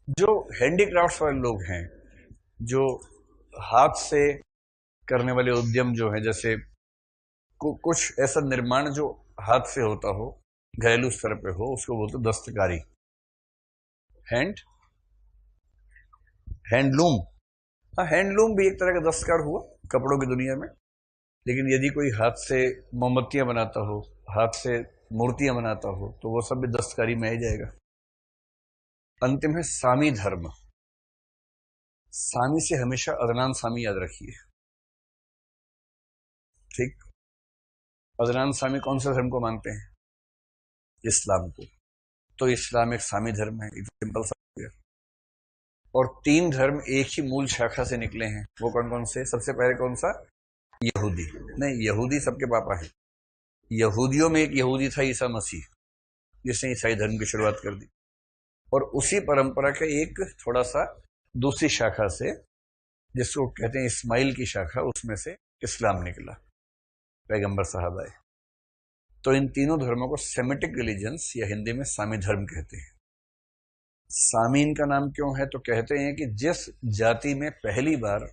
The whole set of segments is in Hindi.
जो हैंडीक्राफ्ट्स वाले लोग हैं, जो हाथ से करने वाले उद्यम जो है, जैसे कुछ ऐसा निर्माण जो हाथ से होता हो, घरेलू स्तर पे हो, उसको बोलते दस्तकारी। Hand handloom. हाँ, हैंडलूम भी एक तरह का दस्तकार हुआ कपड़ों की दुनिया में। लेकिन यदि कोई हाथ से मोमबत्तियां बनाता हो, हाथ से मूर्तियां बनाता हो, तो वो सब भी दस्तकारी में आ जाएगा। अंतिम है सामी धर्म। सामी से हमेशा अदनान सामी याद रखिए। ठीक। अदनान सामी कौन सा धर्म को मानते हैं? इस्लाम को। तो इस्लाम एक सामी धर्म है, एक सिंपल सा हो गया। और तीन धर्म एक ही मूल शाखा से निकले हैं। वो कौन कौन से? सबसे पहले कौन सा? यहूदी। नहीं, यहूदी सबके पापा है। यहूदियों में एक यहूदी था, ईसा मसीह, जिसने ईसाई धर्म की शुरुआत कर दी। और उसी परंपरा के एक थोड़ा सा दूसरी शाखा से, जिसको कहते हैं इस्माइल की शाखा, उसमें से इस्लाम निकला, पैगंबर साहब आए। तो इन तीनों धर्मों को सेमेटिक रिलीजन्स या हिंदी में सामी धर्म कहते हैं। सामी इनका नाम क्यों है? तो कहते हैं कि जिस जाति में पहली बार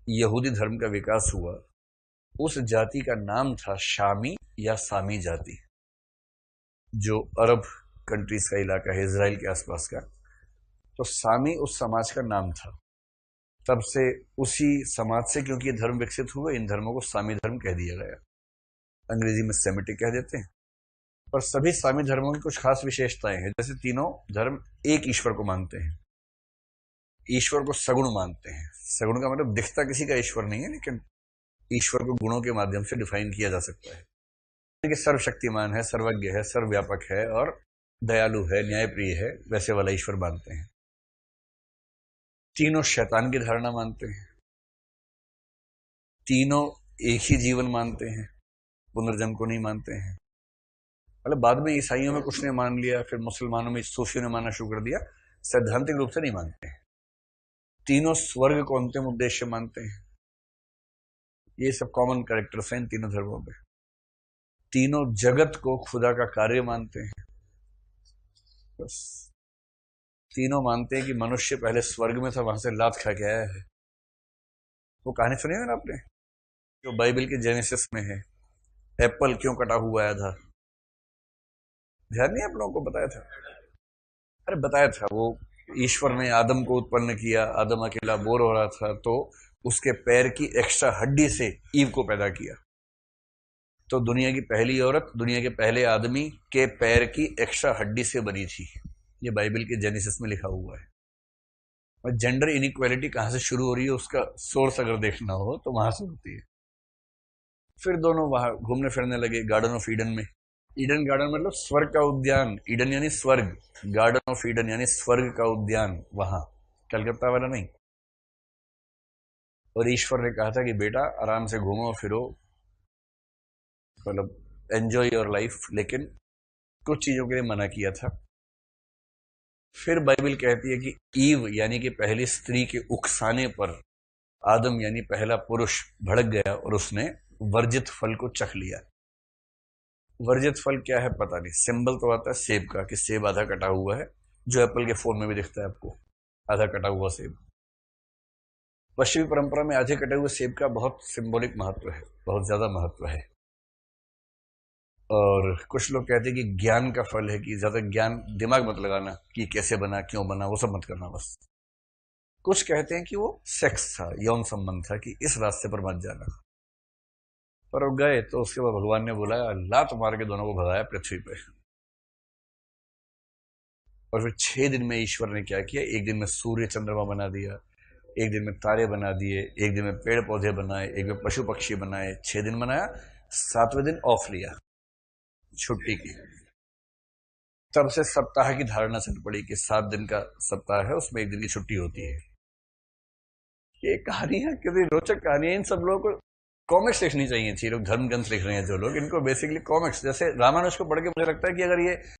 यहूदी धर्म का विकास हुआ, उस जाति का नाम था शामी या सामी जाति, जो अरब कंट्रीज का इलाका है, इजराइल के आसपास का। तो सामी उस समाज का नाम था। तब से उसी समाज से, क्योंकि ये धर्म विकसित हुए, इन धर्मों को सामी धर्म कह दिया गया। अंग्रेजी में सेमेटिक कह देते हैं। पर सभी सामी धर्मों की कुछ खास विशेषताएं हैं। जैसे तीनों धर्म एक ईश्वर को मानते हैं, ईश्वर को सगुण मानते हैं। सगुण का मतलब दिखता किसी का ईश्वर नहीं है, लेकिन ईश्वर को गुणों के माध्यम से डिफाइन किया जा सकता है कि सर्वशक्तिमान है, सर्वज्ञ है, सर्वव्यापक है और दयालु है, न्यायप्रिय है, वैसे वाला ईश्वर मानते हैं। तीनों शैतान की धारणा मानते हैं। तीनों एक ही जीवन मानते हैं, पुनर्जन्म को नहीं मानते हैं। मतलब बाद में ईसाइयों में कुछ ने मान लिया, फिर मुसलमानों में सूफियों ने मानना शुरू कर दिया। सैद्धांतिक रूप से नहीं मानते हैं। तीनों स्वर्ग को अंतिम उद्देश्य मानते हैं। ये सब कॉमन कैरेक्टर्स हैं इन तीनों धर्मों में। तीनों जगत को खुदा का कार्य मानते हैं। बस। तीनों मानते हैं कि मनुष्य पहले स्वर्ग में था, वहां से लात खा के आया है। वो कहानी सुनी है ना आपने, जो बाइबल के जेनेसिस में है, एप्पल क्यों कटा हुआ आया था? ध्यान नहीं आप लोगों को बताया था? अरे बताया था, वो ईश्वर ने आदम को उत्पन्न किया। आदम अकेला बोर हो रहा था, तो उसके पैर की एक्स्ट्रा हड्डी से ईव को पैदा किया। तो दुनिया की पहली औरत, दुनिया के पहले आदमी के पैर की एक्स्ट्रा हड्डी से बनी थी। ये बाइबल के जेनेसिस में लिखा हुआ है। और जेंडर इनइक्वालिटी कहां से शुरू हो रही है, उसका सोर्स अगर देखना हो तो वहां से होती है। फिर दोनों वहां घूमने फिरने लगे गार्डन ऑफ ईडन में। ईडन गार्डन मतलब स्वर्ग का उद्यान। ईडन यानी स्वर्ग, गार्डन ऑफ ईडन यानी स्वर्ग का उद्यान, वहां, कलकत्ता वाला नहीं। और ईश्वर ने कहा था कि बेटा आराम से घूमो फिरो, मतलब एंजॉय योर लाइफ, लेकिन कुछ चीजों के लिए मना किया था। फिर बाइबल कहती है कि ईव यानी कि पहली स्त्री के उकसाने पर आदम यानी पहला पुरुष भड़क गया और उसने वर्जित फल को चख लिया। वर्जित फल क्या है पता नहीं, सिंबल तो आता है सेब का, कि सेब आधा कटा हुआ है, जो एप्पल के फोन में भी दिखता है आपको, आधा कटा हुआ सेब। पश्चिमी परंपरा में आधे कटे हुए सेब का बहुत सिंबॉलिक महत्व है, बहुत ज्यादा महत्व है। और कुछ लोग कहते हैं कि ज्ञान का फल है, कि ज्यादा ज्ञान, दिमाग मत लगाना कि कैसे बना, क्यों बना, वो सब मत करना बस। कुछ कहते हैं कि वो सेक्स था, यौन संबंध था, कि इस रास्ते पर मत जाना। पर वो गए तो उसके बाद भगवान ने बुलाया, लात मार के दोनों को भगाया पृथ्वी पे। और फिर 6 दिन में ईश्वर ने क्या किया, एक दिन में सूर्य चंद्रमा बना दिया, एक दिन में तारे बना दिए, एक दिन में पेड़ पौधे बनाए, एक दिन में पशु पक्षी बनाए। 6 दिन बनाया, 7वें दिन ऑफ लिया, छुट्टी की। तब से सप्ताह की धारणा चल पड़ी कि 7 दिन का सप्ताह है, उसमें एक दिन की छुट्टी होती है। ये कहानियां कितनी रोचक कहानियां। इन सब लोगों को कॉमिक्स लिखनी चाहिए थी। लोग धर्म ग्रंथ लिख रहे हैं जो लोग, इनको बेसिकली कॉमिक्स, जैसे रामानुज को पढ़ के मुझे लगता है कि अगर ये